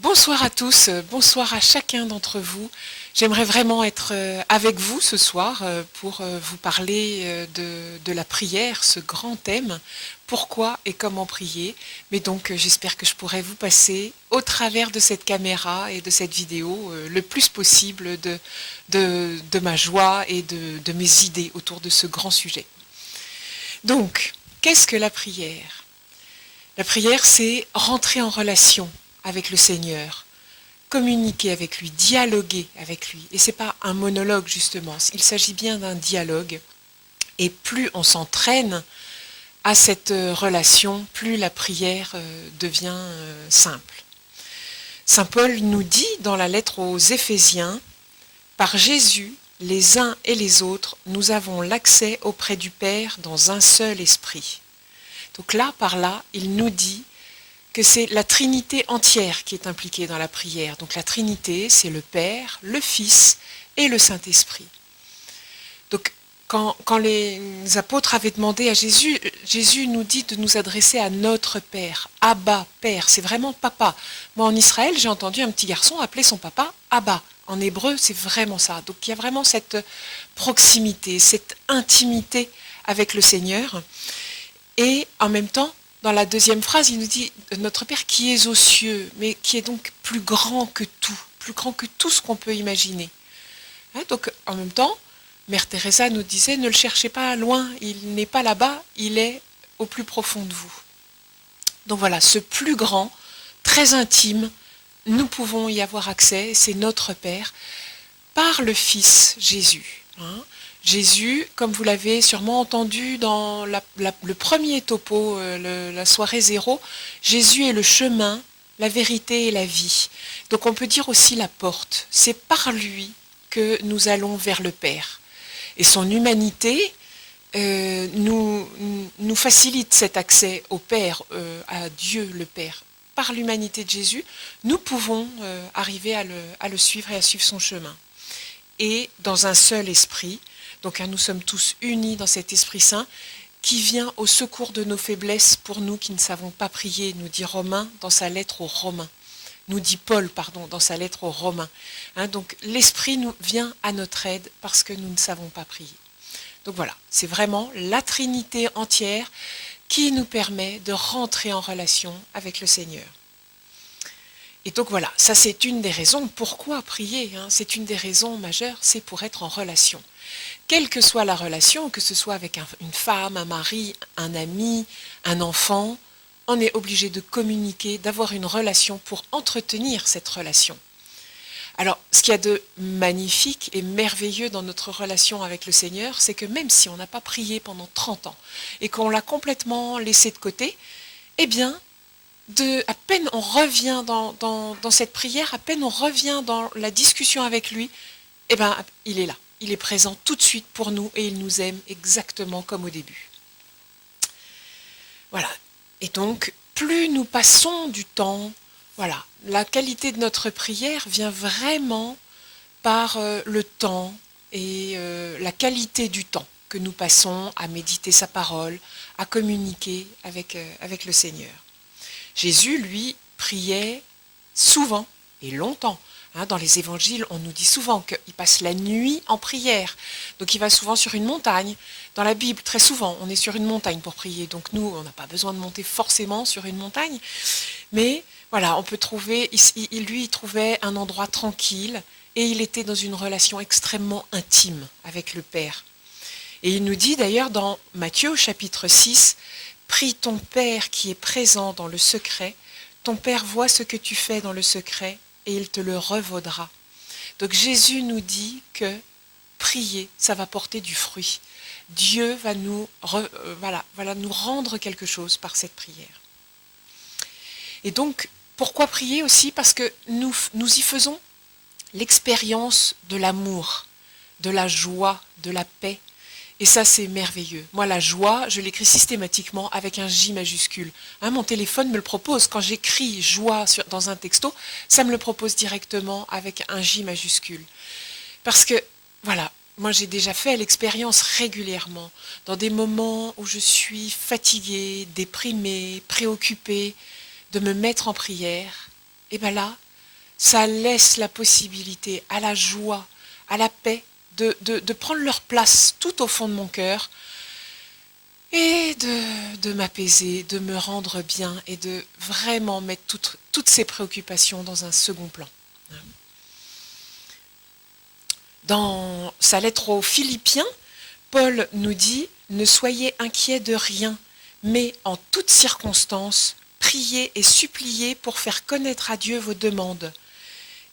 Bonsoir à tous, bonsoir à chacun d'entre vous. J'aimerais vraiment être avec vous ce soir pour vous parler de la prière, ce grand thème, pourquoi et comment prier. Mais donc j'espère que je pourrai vous passer au travers de cette caméra et de cette vidéo le plus possible de ma joie et de mes idées autour de ce grand sujet. Donc, qu'est-ce que la prière? La prière, c'est rentrer en relation avec le Seigneur, communiquer avec lui, dialoguer avec lui. Et c'est pas un monologue justement, il s'agit bien d'un dialogue. Et plus on s'entraîne à cette relation, plus la prière devient simple. Saint Paul nous dit dans la lettre aux Éphésiens, par Jésus, les uns et les autres, nous avons l'accès auprès du Père dans un seul esprit. Donc là, par là, il nous dit que c'est la Trinité entière qui est impliquée dans la prière. Donc la Trinité, c'est le Père, le Fils et le Saint-Esprit. Donc quand les apôtres avaient demandé à Jésus, Jésus nous dit de nous adresser à notre Père. Abba, Père, c'est vraiment papa. Moi en Israël, j'ai entendu un petit garçon appeler son papa Abba. En hébreu, c'est vraiment ça. Donc il y a vraiment cette proximité, cette intimité avec le Seigneur. Et en même temps, dans la deuxième phrase, il nous dit « Notre Père qui est aux cieux », mais qui est donc plus grand que tout ce qu'on peut imaginer. Donc en même temps, Mère Teresa nous disait « Ne le cherchez pas loin, il n'est pas là-bas, il est au plus profond de vous ». Donc voilà, ce plus grand, très intime, nous pouvons y avoir accès, c'est notre Père, par le Fils Jésus. Jésus, comme vous l'avez sûrement entendu dans le premier topo, la soirée zéro, Jésus est le chemin, la vérité et la vie. Donc on peut dire aussi la porte. C'est par lui que nous allons vers le Père. Et son humanité nous facilite cet accès au Père, à Dieu le Père. Par l'humanité de Jésus, nous pouvons arriver à le suivre et à suivre son chemin. Et dans un seul esprit, donc nous sommes tous unis dans cet Esprit Saint qui vient au secours de nos faiblesses pour nous qui ne savons pas prier, nous dit Romain dans sa lettre aux Romains. Nous dit Paul, pardon, dans sa lettre aux Romains. Donc l'Esprit nous vient à notre aide parce que nous ne savons pas prier. Donc voilà, c'est vraiment la Trinité entière qui nous permet de rentrer en relation avec le Seigneur. Et donc voilà, ça c'est une des raisons. Pourquoi prier? C'est une des raisons majeures, c'est pour être en relation. Quelle que soit la relation, que ce soit avec une femme, un mari, un ami, un enfant, on est obligé de communiquer, d'avoir une relation pour entretenir cette relation. Alors, ce qu'il y a de magnifique et merveilleux dans notre relation avec le Seigneur, c'est que même si on n'a pas prié pendant 30 ans et qu'on l'a complètement laissé de côté, eh bien, à peine on revient dans cette prière, à peine on revient dans la discussion avec lui, eh bien, il est là. Il est présent tout de suite pour nous et il nous aime exactement comme au début. Voilà. Et donc, plus nous passons du temps, voilà, la qualité de notre prière vient vraiment par le temps et la qualité du temps que nous passons à méditer sa parole, à communiquer avec le Seigneur. Jésus, lui, priait souvent et longtemps. Dans les évangiles, on nous dit souvent qu'il passe la nuit en prière. Donc il va souvent sur une montagne. Dans la Bible, très souvent, on est sur une montagne pour prier. Donc nous, on n'a pas besoin de monter forcément sur une montagne. Mais voilà, on peut trouver, lui, il trouvait un endroit tranquille et il était dans une relation extrêmement intime avec le Père. Et il nous dit d'ailleurs dans Matthieu au chapitre 6, « Prie ton Père qui est présent dans le secret. Ton Père voit ce que tu fais dans le secret et il te le revaudra. » Donc Jésus nous dit que prier, ça va porter du fruit. Dieu va nous rendre quelque chose par cette prière. Et donc, pourquoi prier aussi? Parce que nous y faisons l'expérience de l'amour, de la joie, de la paix. Et ça, c'est merveilleux. Moi, la joie, je l'écris systématiquement avec un J majuscule. Mon téléphone me le propose. Quand j'écris joie dans un texto, ça me le propose directement avec un J majuscule. Parce que, voilà, moi j'ai déjà fait l'expérience régulièrement, dans des moments où je suis fatiguée, déprimée, préoccupée, de me mettre en prière. Et bien là, ça laisse la possibilité à la joie, à la paix, de prendre leur place tout au fond de mon cœur et de m'apaiser, de me rendre bien et de vraiment mettre toutes ces préoccupations dans un second plan. Dans sa lettre aux Philippiens, Paul nous dit « Ne soyez inquiets de rien, mais en toutes circonstances, priez et suppliez pour faire connaître à Dieu vos demandes.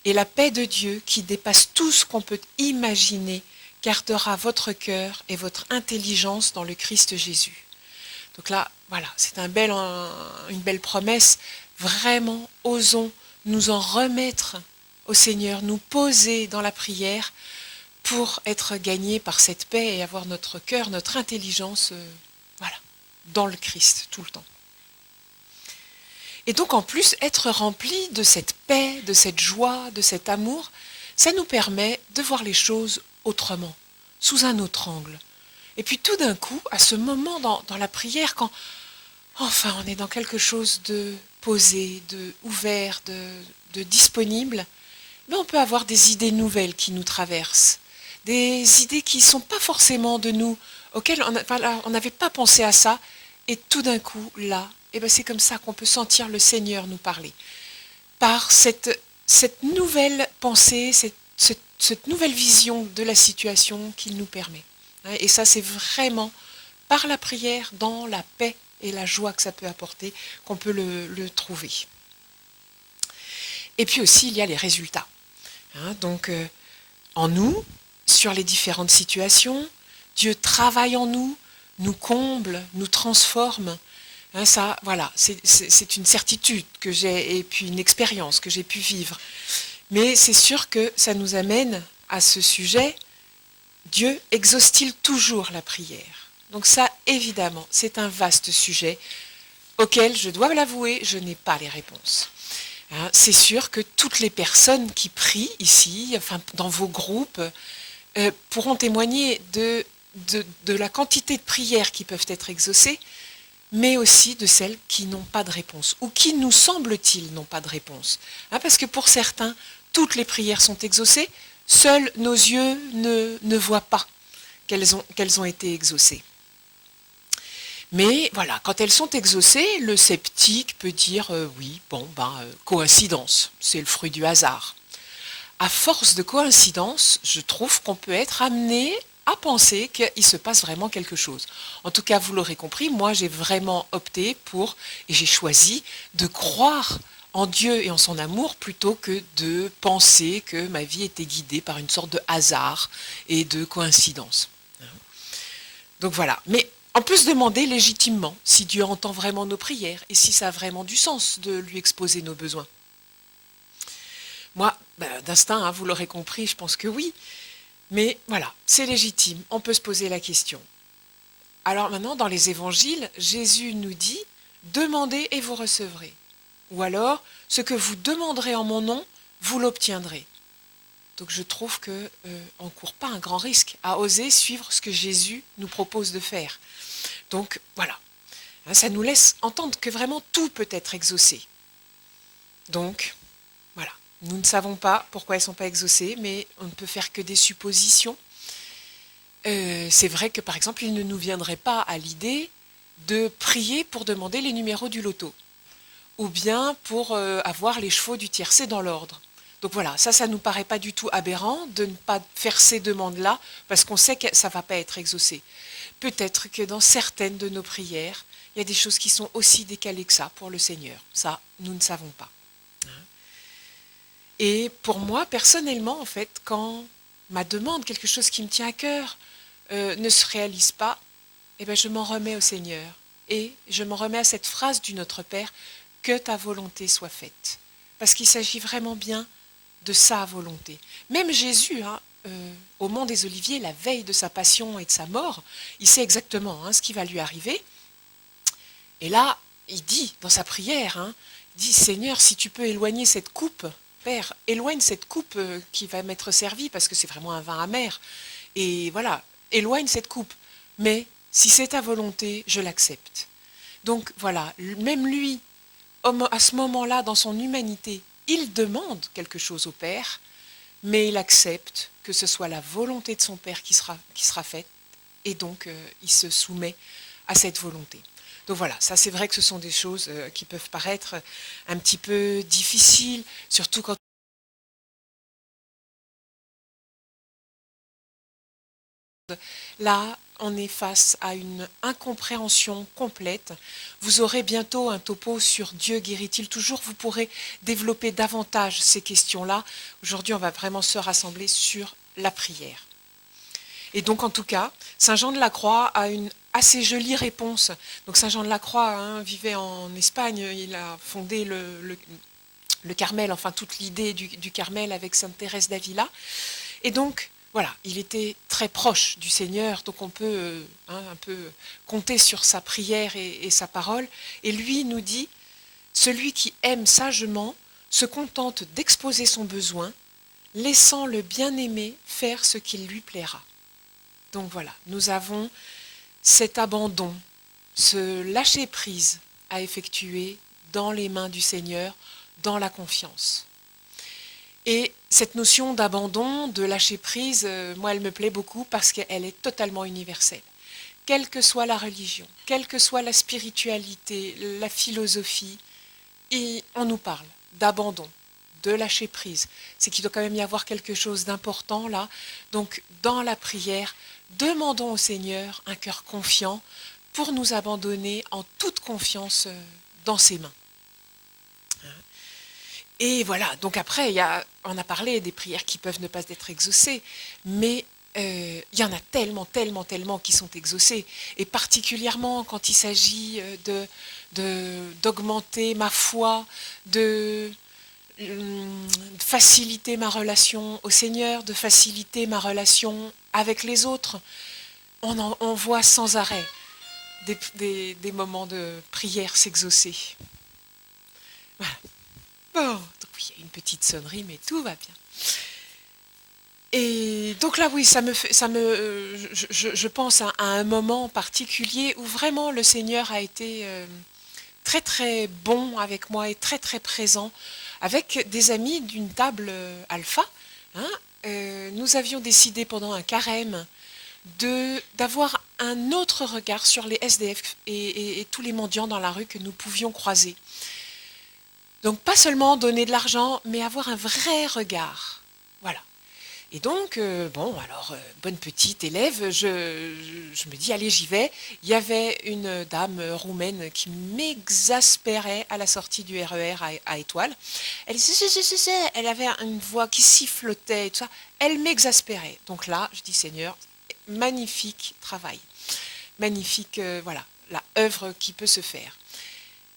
Et la paix de Dieu, qui dépasse tout ce qu'on peut imaginer, gardera votre cœur et votre intelligence dans le Christ Jésus. » Donc là, voilà, c'est une belle promesse. Vraiment, osons nous en remettre au Seigneur, nous poser dans la prière pour être gagnés par cette paix et avoir notre cœur, notre intelligence, voilà, dans le Christ tout le temps. Et donc en plus, être rempli de cette paix, de cette joie, de cet amour, ça nous permet de voir les choses autrement, sous un autre angle. Et puis tout d'un coup, à ce moment dans la prière, quand enfin on est dans quelque chose de posé, de ouvert, de disponible, mais on peut avoir des idées nouvelles qui nous traversent, des idées qui ne sont pas forcément de nous, auxquelles on n'avait pas pensé à ça, et tout d'un coup, là, et ben c'est comme ça qu'on peut sentir le Seigneur nous parler. Par cette nouvelle pensée, cette nouvelle vision de la situation qu'il nous permet. Et ça, c'est vraiment par la prière, dans la paix et la joie que ça peut apporter, qu'on peut le trouver. Et puis aussi, il y a les résultats. Donc, en nous, sur les différentes situations, Dieu travaille en nous, nous comble, nous transforme. Ça, voilà, c'est une certitude que j'ai et puis une expérience que j'ai pu vivre. Mais c'est sûr que ça nous amène à ce sujet, Dieu exauce-t-il toujours la prière? Donc ça, évidemment, c'est un vaste sujet auquel, je dois l'avouer, je n'ai pas les réponses. C'est sûr que toutes les personnes qui prient ici, enfin dans vos groupes, pourront témoigner de la quantité de prières qui peuvent être exaucées, mais aussi de celles qui n'ont pas de réponse, ou qui, nous semble-t-il, n'ont pas de réponse. Parce que pour certains, toutes les prières sont exaucées, seuls nos yeux ne voient pas qu'elles ont été exaucées. Mais voilà, quand elles sont exaucées, le sceptique peut dire oui, coïncidence, c'est le fruit du hasard. À force de coïncidence, je trouve qu'on peut être amené à penser qu'il se passe vraiment quelque chose. En tout cas, vous l'aurez compris, moi j'ai vraiment opté pour, et j'ai choisi de croire en Dieu et en son amour plutôt que de penser que ma vie était guidée par une sorte de hasard et de coïncidence. Donc voilà, mais on peut se demander légitimement si Dieu entend vraiment nos prières et si ça a vraiment du sens de lui exposer nos besoins. Moi, d'instinct, vous l'aurez compris, je pense que oui. Mais voilà, c'est légitime, on peut se poser la question. Alors maintenant, dans les évangiles, Jésus nous dit « Demandez et vous recevrez ». Ou alors « Ce que vous demanderez en mon nom, vous l'obtiendrez ». Donc je trouve qu'on ne court pas un grand risque à oser suivre ce que Jésus nous propose de faire. Donc voilà, ça nous laisse entendre que vraiment tout peut être exaucé. Donc voilà. Nous ne savons pas pourquoi elles ne sont pas exaucées, mais on ne peut faire que des suppositions. C'est vrai que, par exemple, il ne nous viendrait pas à l'idée de prier pour demander les numéros du loto, ou bien pour avoir les chevaux du tiercé dans l'ordre. Donc voilà, ça ne nous paraît pas du tout aberrant de ne pas faire ces demandes-là, parce qu'on sait que ça ne va pas être exaucé. Peut-être que dans certaines de nos prières, il y a des choses qui sont aussi décalées que ça pour le Seigneur. Ça, nous ne savons pas. Et pour moi, personnellement, en fait, quand ma demande, quelque chose qui me tient à cœur, ne se réalise pas, je m'en remets au Seigneur. Et je m'en remets à cette phrase du Notre Père, « Que ta volonté soit faite ». Parce qu'il s'agit vraiment bien de sa volonté. Même Jésus, au Mont des Oliviers, la veille de sa passion et de sa mort, il sait exactement ce qui va lui arriver. Et là, il dit dans sa prière, il dit « Seigneur, si tu peux éloigner cette coupe, Père, éloigne cette coupe qui va m'être servie, parce que c'est vraiment un vin amer. Et voilà, éloigne cette coupe. Mais si c'est ta volonté, je l'accepte. » Donc voilà, même lui, à ce moment-là, dans son humanité, il demande quelque chose au Père, mais il accepte que ce soit la volonté de son Père qui sera faite, et donc il se soumet à cette volonté. Donc voilà, ça c'est vrai que ce sont des choses qui peuvent paraître un petit peu difficiles, surtout quand là on est face à une incompréhension complète. Vous aurez bientôt un topo sur Dieu guérit-il toujours, vous pourrez développer davantage ces questions-là. Aujourd'hui on va vraiment se rassembler sur la prière. Et donc en tout cas, Saint Jean de la Croix a une assez jolie réponse. Donc Saint Jean de la Croix vivait en Espagne, il a fondé le Carmel, enfin toute l'idée du Carmel avec Sainte Thérèse d'Avila. Et donc voilà, il était très proche du Seigneur, donc on peut un peu compter sur sa prière et sa parole. Et lui nous dit, celui qui aime sagement se contente d'exposer son besoin, laissant le bien-aimé faire ce qu'il lui plaira. Donc voilà, nous avons cet abandon, ce lâcher-prise à effectuer dans les mains du Seigneur, dans la confiance. Et cette notion d'abandon, de lâcher-prise, moi elle me plaît beaucoup parce qu'elle est totalement universelle. Quelle que soit la religion, quelle que soit la spiritualité, la philosophie, et on nous parle d'abandon, de lâcher prise. C'est qu'il doit quand même y avoir quelque chose d'important là. Donc dans la prière, demandons au Seigneur un cœur confiant pour nous abandonner en toute confiance dans ses mains. Et voilà, donc après, on a parlé des prières qui peuvent ne pas être exaucées, mais il y en a tellement, tellement, tellement qui sont exaucées. Et particulièrement quand il s'agit d'augmenter ma foi, de faciliter ma relation au Seigneur, de faciliter ma relation avec les autres. On voit sans arrêt des moments de prière s'exaucer. Voilà. Bon, donc oui, il y a une petite sonnerie, mais tout va bien. Et donc là, oui, je pense à un moment particulier où vraiment le Seigneur a été très très bon avec moi et très très présent avec des amis d'une table alpha. Nous avions décidé pendant un carême d'avoir un autre regard sur les SDF et tous les mendiants dans la rue que nous pouvions croiser. Donc pas seulement donner de l'argent, mais avoir un vrai regard. Voilà. Et donc, bonne petite élève, je me dis, allez, j'y vais. Il y avait une dame roumaine qui m'exaspérait à la sortie du RER à Étoile. Elle avait une voix qui sifflotait et tout ça. Elle m'exaspérait. Donc là, je dis, Seigneur, magnifique travail. Magnifique, voilà, la œuvre qui peut se faire.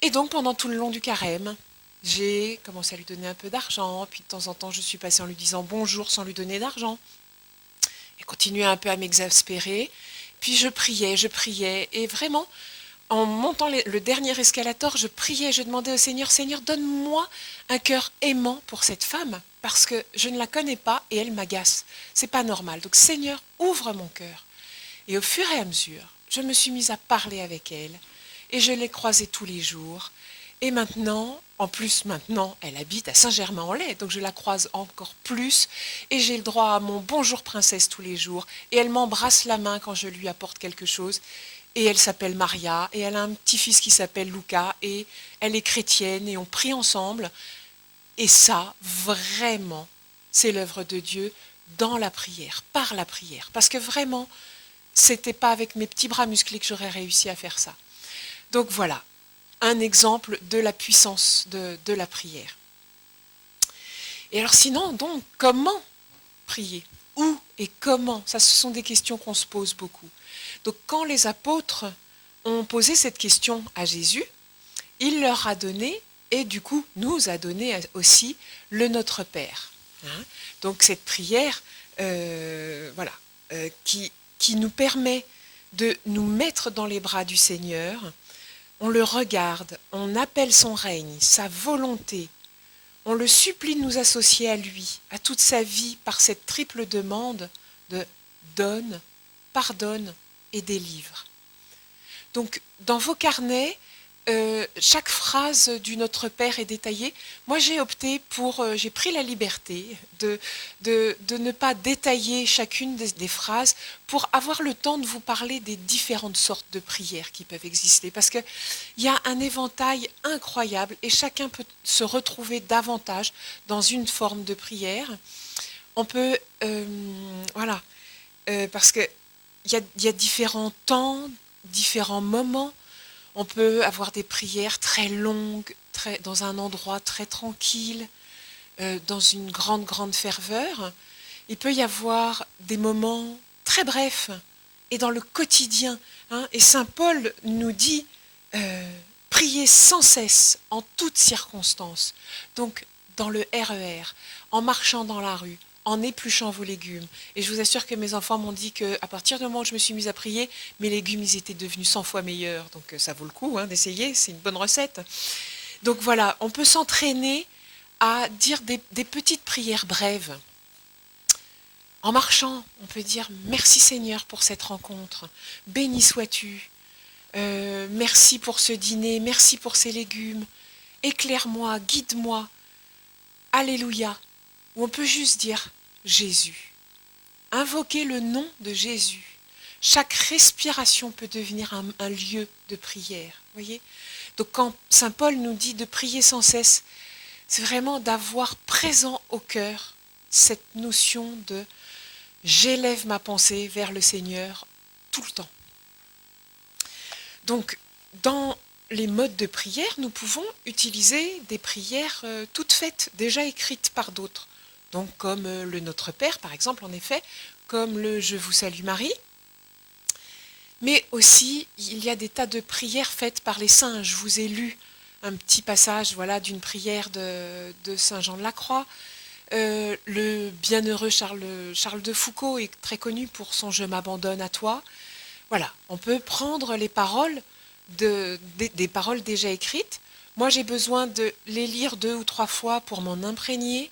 Et donc, pendant tout le long du carême, j'ai commencé à lui donner un peu d'argent, puis de temps en temps je suis passée en lui disant bonjour sans lui donner d'argent. Elle continuait un peu à m'exaspérer, puis je priais, et vraiment, en montant le dernier escalator, je priais, je demandais au Seigneur, Seigneur, donne-moi un cœur aimant pour cette femme, parce que je ne la connais pas et elle m'agace. C'est pas normal. Donc Seigneur, ouvre mon cœur. Et au fur et à mesure, je me suis mise à parler avec elle, et je l'ai croisée tous les jours. Et maintenant, elle habite à Saint-Germain-en-Laye, donc je la croise encore plus, et j'ai le droit à mon bonjour princesse tous les jours, et elle m'embrasse la main quand je lui apporte quelque chose, et elle s'appelle Maria, et elle a un petit-fils qui s'appelle Luca, et elle est chrétienne, et on prie ensemble, et ça, vraiment, c'est l'œuvre de Dieu dans la prière, par la prière, parce que vraiment, c'était pas avec mes petits bras musclés que j'aurais réussi à faire ça. Donc voilà. Un exemple de la puissance de la prière. Et alors sinon, donc, comment prier? Où et comment? Ça, ce sont des questions qu'on se pose beaucoup. Donc quand les apôtres ont posé cette question à Jésus, il leur a donné, et du coup nous a donné aussi, le Notre Père. Donc cette prière, qui nous permet de nous mettre dans les bras du Seigneur. On le regarde, on appelle son règne, sa volonté. On le supplie de nous associer à lui, à toute sa vie, par cette triple demande de donne, pardonne et délivre. Donc, dans vos carnets, chaque phrase du Notre Père est détaillée. Moi, j'ai opté pour, j'ai pris la liberté de ne pas détailler chacune des phrases pour avoir le temps de vous parler des différentes sortes de prières qui peuvent exister. Parce qu'il y a un éventail incroyable et chacun peut se retrouver davantage dans une forme de prière. On peut, voilà, parce qu'il y a différents temps, différents moments. On peut avoir des prières très longues, dans un endroit très tranquille, dans une grande ferveur. Il peut y avoir des moments très brefs et dans le quotidien. Et saint Paul nous dit priez sans cesse, en toutes circonstances. Donc dans le RER, en marchant dans la rue, en épluchant vos légumes. Et je vous assure que mes enfants m'ont dit qu'à partir du moment où je me suis mise à prier, mes légumes, ils étaient devenus 100 fois meilleurs. Donc ça vaut le coup d'essayer, c'est une bonne recette. Donc voilà, on peut s'entraîner à dire des petites prières brèves. En marchant, on peut dire « Merci Seigneur pour cette rencontre, béni sois-tu, merci pour ce dîner, merci pour ces légumes, éclaire-moi, guide-moi, Alléluia ». Ou on peut juste dire Jésus. Invoquer le nom de Jésus. Chaque respiration peut devenir un lieu de prière. Voyez ? Donc quand saint Paul nous dit de prier sans cesse, c'est vraiment d'avoir présent au cœur cette notion de j'élève ma pensée vers le Seigneur tout le temps. Donc dans les modes de prière, nous pouvons utiliser des prières toutes faites, déjà écrites par d'autres. Donc comme le Notre Père, par exemple, en effet, comme le Je vous salue Marie. Mais aussi, il y a des tas de prières faites par les saints. Je vous ai lu un petit passage d'une prière de saint Jean de la Croix. Le bienheureux Charles de Foucauld est très connu pour son Je m'abandonne à toi. Voilà, on peut prendre les paroles, des paroles déjà écrites. Moi, j'ai besoin de les lire 2 ou 3 fois pour m'en imprégner,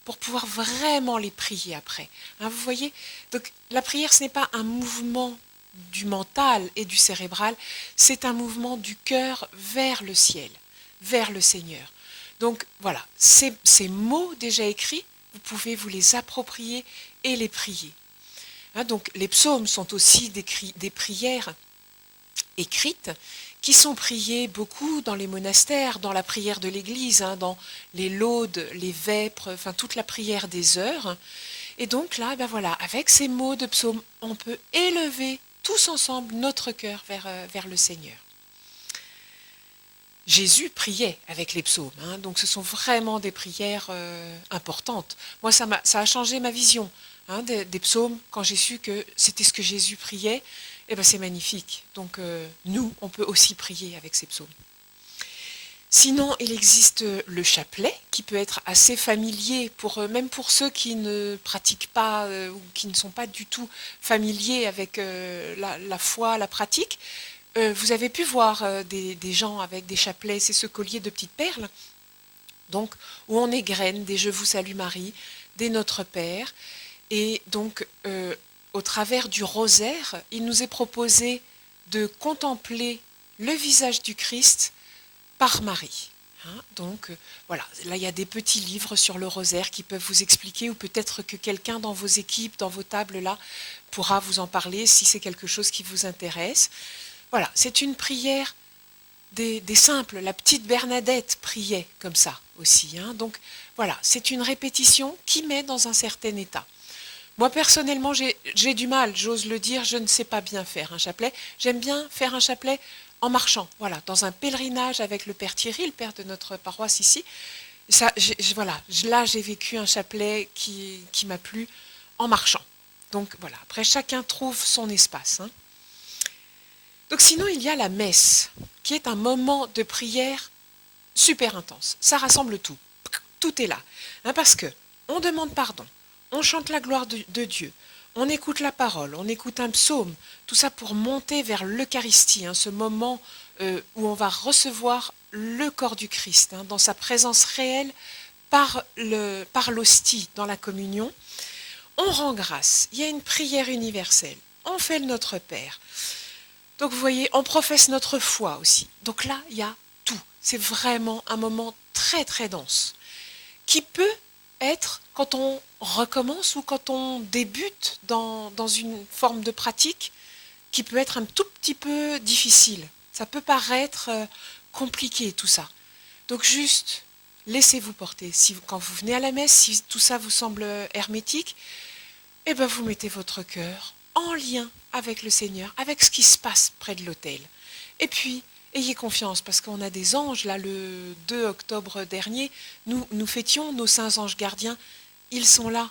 pour pouvoir vraiment les prier après. Vous voyez ? Donc la prière, ce n'est pas un mouvement du mental et du cérébral, c'est un mouvement du cœur vers le ciel, vers le Seigneur. Donc voilà, ces mots déjà écrits, vous pouvez vous les approprier et les prier. Donc les psaumes sont aussi des prières écrites qui sont priées beaucoup dans les monastères, dans la prière de l'Église, dans les laudes, les vêpres, enfin toute la prière des heures. Et donc là, avec ces mots de psaume, on peut élever tous ensemble notre cœur vers le Seigneur. Jésus priait avec les psaumes, donc ce sont vraiment des prières importantes. Moi, ça a changé ma vision des psaumes quand j'ai su que c'était ce que Jésus priait. C'est magnifique. Donc nous, on peut aussi prier avec ces psaumes. Sinon, il existe le chapelet qui peut être assez familier, même pour ceux qui ne pratiquent pas ou qui ne sont pas du tout familiers avec la foi, la pratique. Vous avez pu voir des gens avec des chapelets, c'est ce collier de petites perles, donc où on égrène des Je vous salue Marie, des Notre Père, et donc au travers du rosaire, il nous est proposé de contempler le visage du Christ par Marie. Donc voilà, là il y a des petits livres sur le rosaire qui peuvent vous expliquer, ou peut-être que quelqu'un dans vos équipes, dans vos tables là, pourra vous en parler si c'est quelque chose qui vous intéresse. Voilà, c'est une prière des simples. La petite Bernadette priait comme ça aussi. Donc voilà, c'est une répétition qui met dans un certain état. Moi personnellement, j'ai du mal, j'ose le dire, je ne sais pas bien faire un chapelet. J'aime bien faire un chapelet en marchant, dans un pèlerinage avec le père Thierry, le père de notre paroisse ici. Là j'ai vécu un chapelet qui m'a plu en marchant. Donc voilà, après chacun trouve son espace. Donc sinon, il y a la messe, qui est un moment de prière super intense. Ça rassemble tout. Tout est là. Parce que on demande pardon, on chante la gloire de Dieu, on écoute la parole, on écoute un psaume, tout ça pour monter vers l'Eucharistie, ce moment où on va recevoir le corps du Christ, dans sa présence réelle par l'hostie, dans la communion. On rend grâce, il y a une prière universelle, on fait le Notre Père. On fait la Sainte Vierge Marie, on fait le Donc vous voyez, on professe notre foi aussi. Donc là, il y a tout. C'est vraiment un moment très très dense, qui peut être, quand on recommence ou quand on débute dans une forme de pratique, qui peut être un tout petit peu difficile. Ça peut paraître compliqué tout ça. Donc juste, laissez-vous porter. Si, quand vous venez à la messe, si tout ça vous semble hermétique, eh ben vous mettez votre cœur en lien avec le Seigneur, avec ce qui se passe près de l'autel. Et puis, ayez confiance, parce qu'on a des anges, là, le 2 octobre dernier, nous fêtions nos saints anges gardiens, ils sont là.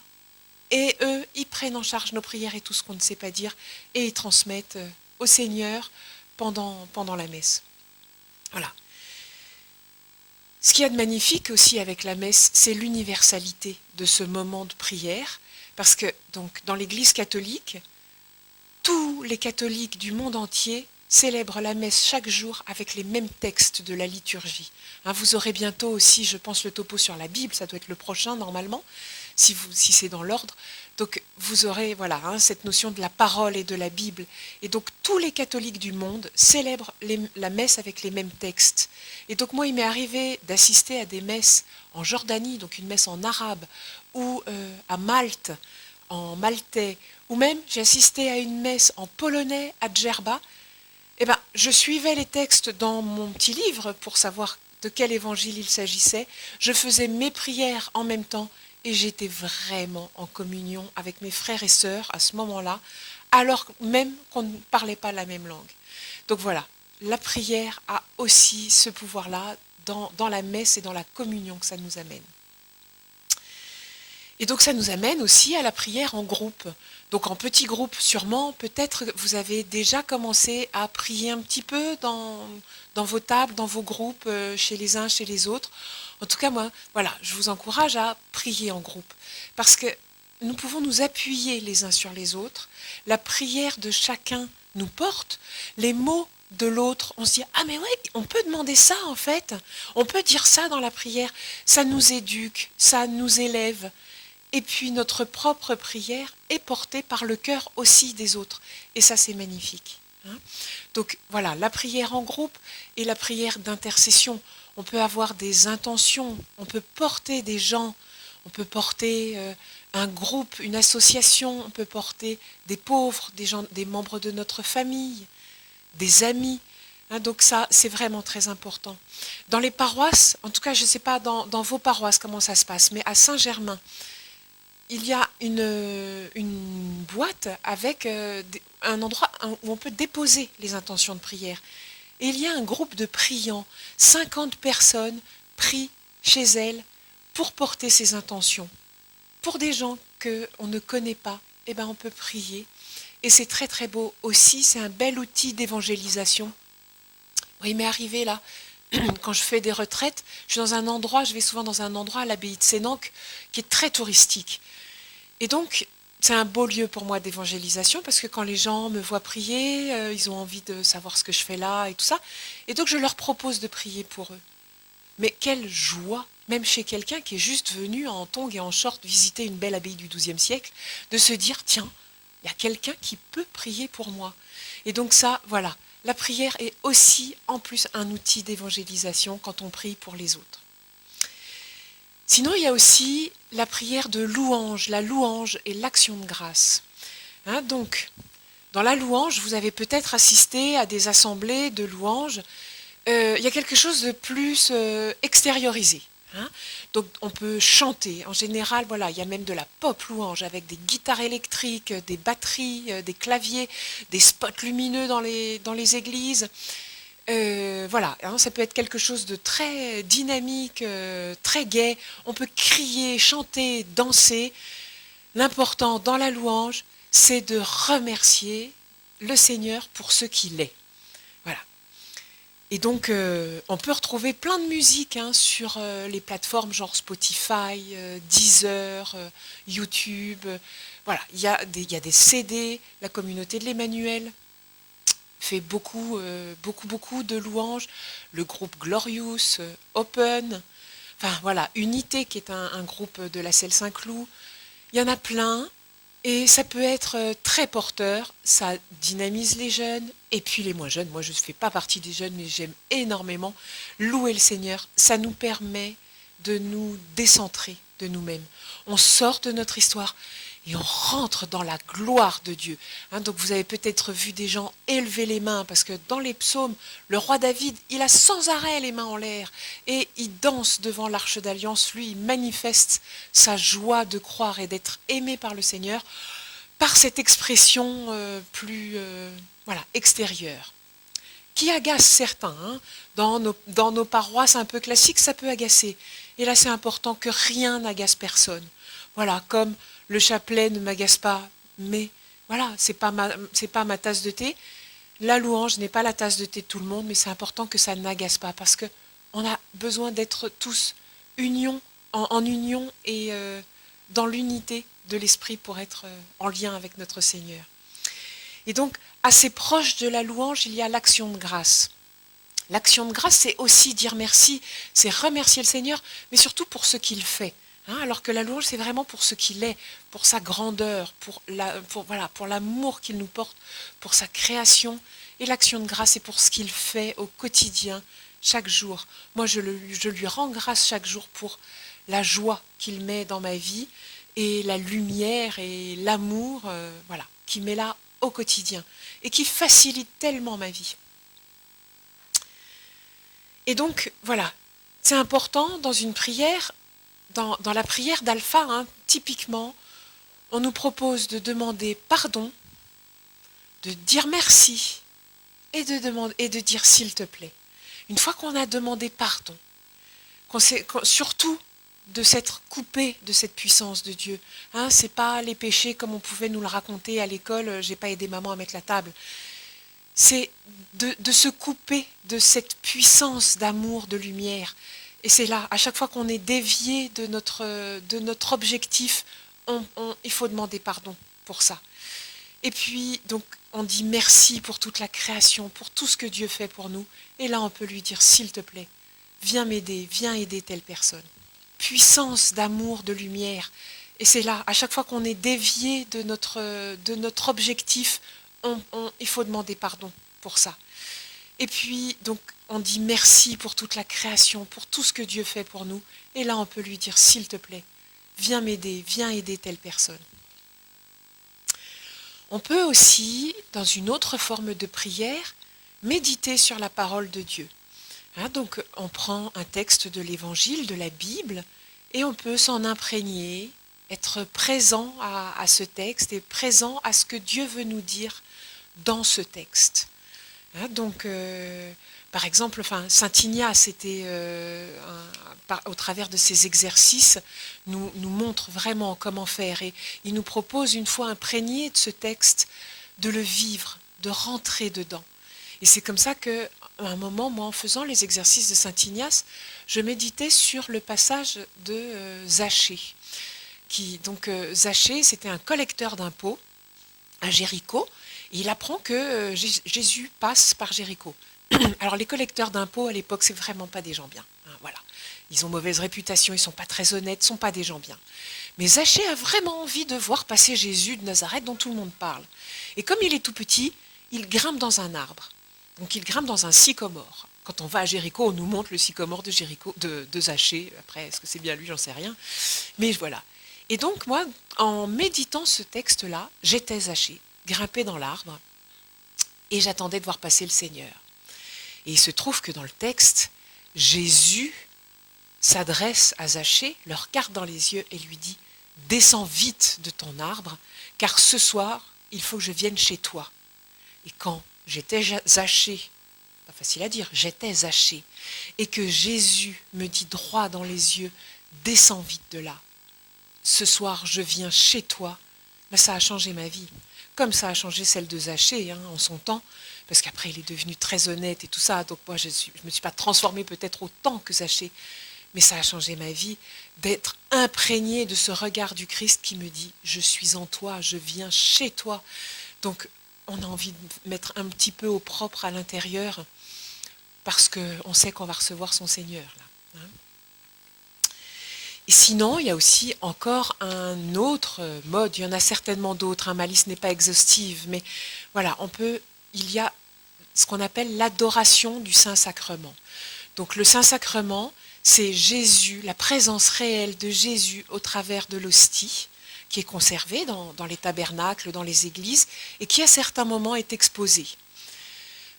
Et eux, ils prennent en charge nos prières et tout ce qu'on ne sait pas dire, et ils transmettent au Seigneur pendant la messe. Voilà. Ce qu'il y a de magnifique aussi avec la messe, c'est l'universalité de ce moment de prière, parce que donc dans l'Église catholique, tous les catholiques du monde entier célèbrent la messe chaque jour avec les mêmes textes de la liturgie. Vous aurez bientôt aussi, je pense, le topo sur la Bible, ça doit être le prochain normalement, si c'est dans l'ordre. Donc vous aurez cette notion de la parole et de la Bible. Et donc tous les catholiques du monde célèbrent la messe avec les mêmes textes. Et donc moi, il m'est arrivé d'assister à des messes en Jordanie, donc une messe en arabe, ou à Malte, en maltais, ou même j'ai assisté à une messe en polonais à Djerba. Eh ben, je suivais les textes dans mon petit livre pour savoir de quel évangile il s'agissait. Je faisais mes prières en même temps et j'étais vraiment en communion avec mes frères et sœurs à ce moment-là, alors même qu'on ne parlait pas la même langue. Donc voilà, la prière a aussi ce pouvoir-là dans la messe et dans la communion que ça nous amène. Et donc ça nous amène aussi à la prière en groupe. Donc en petit groupe sûrement, peut-être vous avez déjà commencé à prier un petit peu dans vos tables, dans vos groupes, chez les uns, chez les autres. En tout cas, moi, voilà, je vous encourage à prier en groupe. Parce que nous pouvons nous appuyer les uns sur les autres. La prière de chacun nous porte. Les mots de l'autre, on se dit « Ah mais ouais, on peut demander ça en fait. On peut dire ça dans la prière. Ça nous éduque, ça nous élève. » Et puis notre propre prière est portée par le cœur aussi des autres. Et ça, c'est magnifique. Donc voilà, la prière en groupe et la prière d'intercession. On peut avoir des intentions, on peut porter des gens, on peut porter un groupe, une association, on peut porter des pauvres, des membres de notre famille, des amis. Donc ça, c'est vraiment très important. Dans les paroisses, en tout cas, je ne sais pas dans vos paroisses comment ça se passe, mais à Saint-Germain, il y a une boîte avec un endroit où on peut déposer les intentions de prière. Et il y a un groupe de priants, 50 personnes prient chez elles pour porter ces intentions. Pour des gens qu'on ne connaît pas, eh ben on peut prier. Et c'est très très beau aussi, c'est un bel outil d'évangélisation. Il m'est arrivé là, quand je fais des retraites, je vais souvent dans un endroit à l'abbaye de Sénanque qui est très touristique. Et donc, c'est un beau lieu pour moi d'évangélisation parce que quand les gens me voient prier, ils ont envie de savoir ce que je fais là et tout ça. Et donc, je leur propose de prier pour eux. Mais quelle joie, même chez quelqu'un qui est juste venu en tongs et en short visiter une belle abbaye du XIIe siècle, de se dire, tiens, il y a quelqu'un qui peut prier pour moi. Et donc ça, voilà, la prière est aussi en plus un outil d'évangélisation quand on prie pour les autres. Sinon, il y a aussi la prière de louange, la louange et l'action de grâce. Donc, dans la louange, vous avez peut-être assisté à des assemblées de louanges. Il y a quelque chose de plus extériorisé. Donc, on peut chanter. En général, voilà, il y a même de la pop louange avec des guitares électriques, des batteries, des claviers, des spots lumineux dans les églises. Voilà, ça peut être quelque chose de très dynamique, très gai. On peut crier, chanter, danser. L'important dans la louange, c'est de remercier le Seigneur pour ce qu'il est. Voilà. Et donc, on peut retrouver plein de musique sur les plateformes genre Spotify, Deezer, YouTube. Voilà, il y a des CD, la communauté de l'Emmanuel fait beaucoup de louanges, le groupe Glorious, Open, enfin voilà, Unité qui est un groupe de la Selle Saint-Cloud. Il y en a plein, Et ça peut être très porteur, ça dynamise les jeunes, et puis les moins jeunes. Moi, je ne fais pas partie des jeunes, mais j'aime énormément louer le Seigneur. Ça nous permet de nous décentrer de nous-mêmes. On sort de notre histoire et on rentre dans la gloire de Dieu. Donc vous avez peut-être vu des gens élever les mains, parce que dans les psaumes, le roi David, il a sans arrêt les mains en l'air, et il danse devant l'arche d'alliance. Lui, il manifeste sa joie de croire et d'être aimé par le Seigneur par cette expression plus extérieure, qui agace certains. Dans nos paroisses un peu classiques, ça peut agacer. Et là, c'est important que rien n'agace personne. Voilà, comme le chapelet ne m'agace pas, mais voilà, c'est pas ma tasse de thé. La louange n'est pas la tasse de thé de tout le monde, mais c'est important que ça n'agace pas, parce que on a besoin d'être tous en union et dans l'unité de l'esprit pour être en lien avec notre Seigneur. Et donc, assez proche de la louange, il y a l'action de grâce. L'action de grâce, c'est aussi dire merci, c'est remercier le Seigneur, mais surtout pour ce qu'il fait. Alors que la louange, c'est vraiment pour ce qu'il est, pour sa grandeur, pour l'amour qu'il nous porte, pour sa création. Et l'action de grâce, c'est pour ce qu'il fait au quotidien, chaque jour. Moi, je lui rends grâce chaque jour pour la joie qu'il met dans ma vie, et la lumière et l'amour qu'il met là au quotidien, et qui facilite tellement ma vie. Et donc, voilà, c'est important dans une prière, dans la prière d'Alpha, typiquement, on nous propose de demander pardon, de dire merci, et de dire s'il te plaît. Une fois qu'on a demandé pardon, surtout de s'être coupé de cette puissance de Dieu. C'est pas les péchés comme on pouvait nous le raconter à l'école, j'ai pas aidé maman à mettre la table. C'est de se couper de cette puissance d'amour, de lumière. Et c'est là, à chaque fois qu'on est dévié de notre objectif, il faut demander pardon pour ça. Et puis, donc, on dit merci pour toute la création, pour tout ce que Dieu fait pour nous. Et là, on peut lui dire, s'il te plaît, viens m'aider, viens aider telle personne. Puissance d'amour, de lumière. Et c'est là, à chaque fois qu'on est dévié de notre objectif, il faut demander pardon pour ça. Et puis, donc, on dit merci pour toute la création, pour tout ce que Dieu fait pour nous. Et là, on peut lui dire, s'il te plaît, viens m'aider, viens aider telle personne. On peut aussi, dans une autre forme de prière, méditer sur la parole de Dieu. Donc, on prend un texte de l'Évangile, de la Bible, et on peut s'en imprégner, être présent à ce texte et présent à ce que Dieu veut nous dire dans ce texte. Donc, par exemple, Saint Ignace au travers de ses exercices, nous montre vraiment comment faire. Et il nous propose, une fois imprégné de ce texte, de le vivre, de rentrer dedans. Et c'est comme ça qu'à un moment, moi, en faisant les exercices de Saint Ignace, je méditais sur le passage de Zachée. Zachée, c'était un collecteur d'impôts à Jéricho. Et il apprend que Jésus passe par Jéricho. Alors les collecteurs d'impôts à l'époque, c'est vraiment pas des gens bien. Voilà. Ils ont mauvaise réputation, ils sont pas très honnêtes, sont pas des gens bien. Mais Zachée a vraiment envie de voir passer Jésus de Nazareth dont tout le monde parle. Et comme il est tout petit, il grimpe dans un arbre. Donc il grimpe dans un sycomore. Quand on va à Jéricho, on nous montre le sycomore de Zachée. Après, est-ce que c'est bien lui, j'en sais rien. Mais voilà. Et donc moi, en méditant ce texte-là, j'étais Zachée, grimpé dans l'arbre, et j'attendais de voir passer le Seigneur. Et il se trouve que dans le texte, Jésus s'adresse à Zachée, le regarde dans les yeux et lui dit « Descends vite de ton arbre, car ce soir, il faut que je vienne chez toi. » Et quand j'étais Zachée, pas facile à dire, j'étais Zachée, et que Jésus me dit droit dans les yeux « Descends vite de là. Ce soir, je viens chez toi. » Ça a changé ma vie. Comme ça a changé celle de Zachée en son temps, parce qu'après il est devenu très honnête et tout ça, donc moi je me suis pas transformée peut-être autant que Zachée, mais ça a changé ma vie d'être imprégnée de ce regard du Christ qui me dit « Je suis en toi, je viens chez toi ». Donc on a envie de mettre un petit peu au propre à l'intérieur, parce qu'on sait qu'on va recevoir son Seigneur là. Et sinon, il y a aussi encore un autre mode, il y en a certainement d'autres, hein, ma liste n'est pas exhaustive, mais voilà, il y a ce qu'on appelle l'adoration du Saint-Sacrement. Donc le Saint-Sacrement, c'est Jésus, la présence réelle de Jésus au travers de l'hostie, qui est conservée dans les tabernacles, dans les églises, et qui à certains moments est exposée.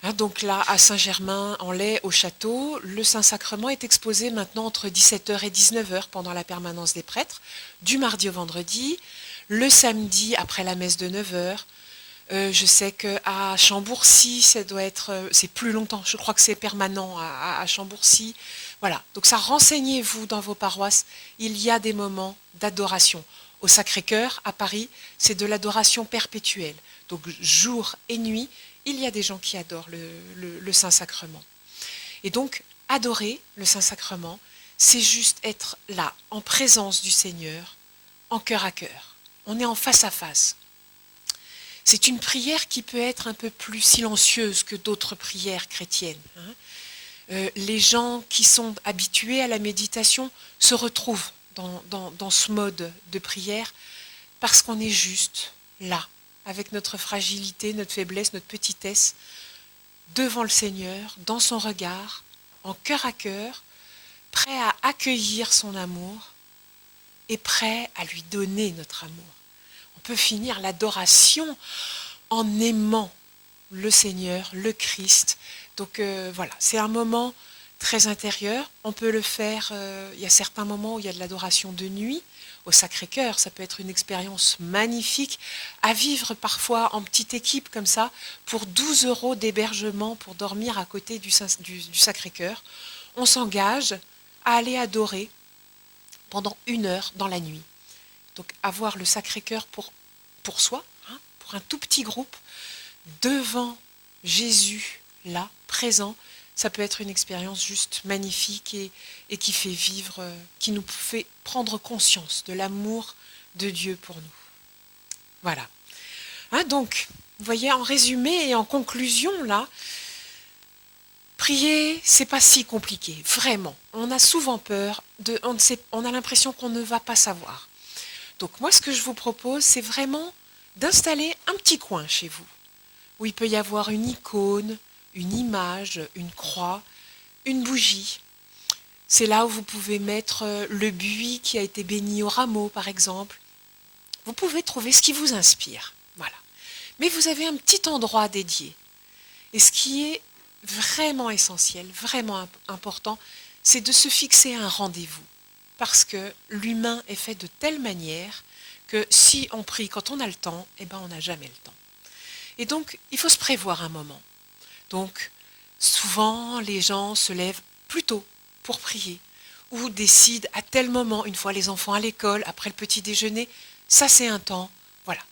Hein, donc là, à Saint-Germain-en-Laye, au château, le Saint-Sacrement est exposé maintenant entre 17h et 19h pendant la permanence des prêtres, du mardi au vendredi, le samedi après la messe de 9h. Je sais qu'à Chambourcy, c'est plus longtemps, je crois que c'est permanent à Chambourcy. Voilà, donc ça, renseignez-vous dans vos paroisses, il y a des moments d'adoration. Au Sacré-Cœur, à Paris, c'est de l'adoration perpétuelle. Donc jour et nuit, il y a des gens qui adorent le Saint-Sacrement. Et donc, adorer le Saint-Sacrement, c'est juste être là, en présence du Seigneur, en cœur à cœur. On est en face à face. C'est une prière qui peut être un peu plus silencieuse que d'autres prières chrétiennes. Les gens qui sont habitués à la méditation se retrouvent dans ce mode de prière parce qu'on est juste là, avec notre fragilité, notre faiblesse, notre petitesse, devant le Seigneur, dans son regard, en cœur à cœur, prêt à accueillir son amour et prêt à lui donner notre amour. On peut finir l'adoration en aimant le Seigneur, le Christ. Donc voilà, c'est un moment très intérieur. On peut le faire, il y a certains moments où il y a de l'adoration de nuit, au Sacré-Cœur. Ça peut être une expérience magnifique à vivre parfois en petite équipe comme ça, pour 12 € d'hébergement pour dormir à côté du Sacré-Cœur. On s'engage à aller adorer pendant 1 heure dans la nuit. Donc avoir le Sacré-Cœur pour soi, hein, pour un tout petit groupe, devant Jésus, là, présent, ça peut être une expérience juste magnifique et qui fait vivre, qui nous fait prendre conscience de l'amour de Dieu pour nous. Voilà. Hein, donc, vous voyez, en résumé et en conclusion, là, prier, c'est pas si compliqué, vraiment. On a souvent peur, on a l'impression qu'on ne va pas savoir. Donc moi, ce que je vous propose, c'est vraiment d'installer un petit coin chez vous, où il peut y avoir une icône, une image, une croix, une bougie. C'est là où vous pouvez mettre le buis qui a été béni au rameau, par exemple. Vous pouvez trouver ce qui vous inspire. Voilà. Mais vous avez un petit endroit dédié. Et ce qui est vraiment essentiel, vraiment important, c'est de se fixer un rendez-vous. Parce que l'humain est fait de telle manière que si on prie quand on a le temps, eh ben on n'a jamais le temps. Et donc, il faut se prévoir un moment. Donc, souvent, les gens se lèvent plus tôt pour prier ou décident à tel moment, une fois les enfants à l'école, après le petit déjeuner, ça c'est un temps, voilà.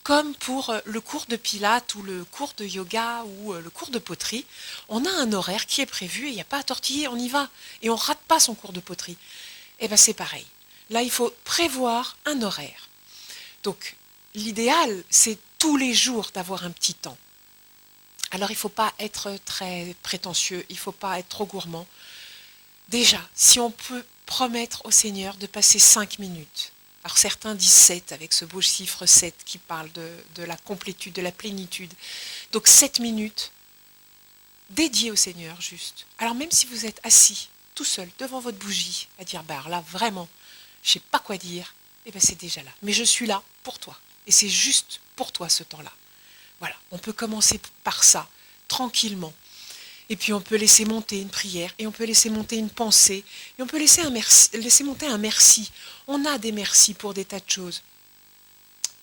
Comme pour le cours de pilates ou le cours de yoga ou le cours de poterie, on a un horaire qui est prévu et il n'y a pas à tortiller, on y va. Et on ne rate pas son cours de poterie. Eh bien c'est pareil. Là, il faut prévoir un horaire. Donc, l'idéal, c'est tous les jours d'avoir un petit temps. Alors, il ne faut pas être très prétentieux, il ne faut pas être trop gourmand. Déjà, si on peut promettre au Seigneur de passer 5 minutes. Alors, certains disent 7 avec ce beau chiffre 7 qui parle de la complétude, de la plénitude. Donc, 7 minutes dédiées au Seigneur, juste. Alors, même si vous êtes assis, tout seul, devant votre bougie, à dire, bah, là, vraiment, je ne sais pas quoi dire, eh bien, c'est déjà là. Mais je suis là pour toi. Et c'est juste pour toi ce temps-là. Voilà, on peut commencer par ça, tranquillement. Et puis on peut laisser monter une prière, et on peut laisser monter une pensée, et on peut laisser monter un merci. On a des merci pour des tas de choses.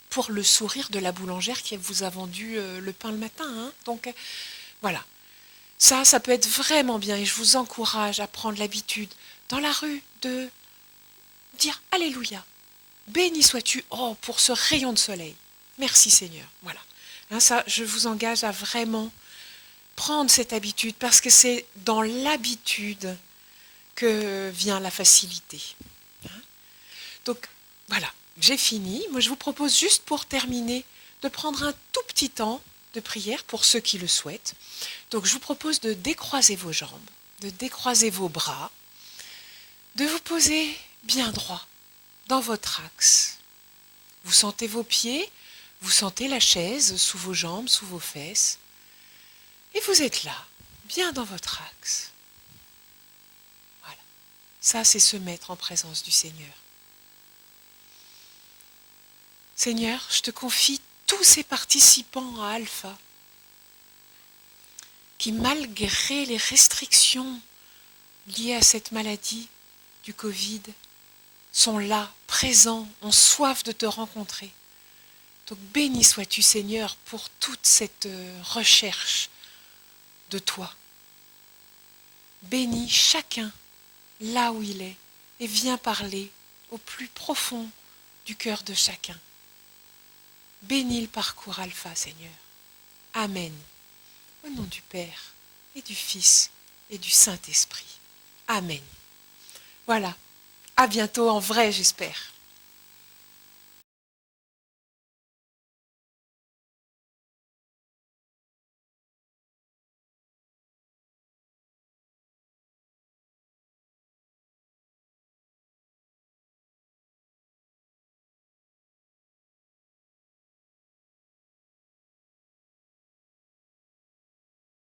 Pour le sourire de la boulangère qui vous a vendu le pain le matin. Hein. Donc voilà, ça peut être vraiment bien, et je vous encourage à prendre l'habitude, dans la rue, de dire « Alléluia ». Béni sois-tu, oh, pour ce rayon de soleil. Merci Seigneur. Voilà. Hein, ça, je vous engage à vraiment prendre cette habitude parce que c'est dans l'habitude que vient la facilité. Hein. Donc, voilà, j'ai fini. Moi, je vous propose juste pour terminer de prendre un tout petit temps de prière pour ceux qui le souhaitent. Donc, je vous propose de décroiser vos jambes, de décroiser vos bras, de vous poser bien droit, dans votre axe. Vous sentez vos pieds, vous sentez la chaise sous vos jambes, sous vos fesses. Et vous êtes là, bien dans votre axe. Voilà. Ça, c'est se mettre en présence du Seigneur. Seigneur, je te confie tous ces participants à Alpha qui, malgré les restrictions liées à cette maladie du Covid, sont là, présents, ont soif de te rencontrer. Donc béni sois-tu Seigneur pour toute cette recherche de toi. Bénis chacun là où il est et viens parler au plus profond du cœur de chacun. Bénis le parcours Alpha, Seigneur. Amen. Au nom du Père et du Fils et du Saint-Esprit. Amen. Voilà. À bientôt en vrai, j'espère.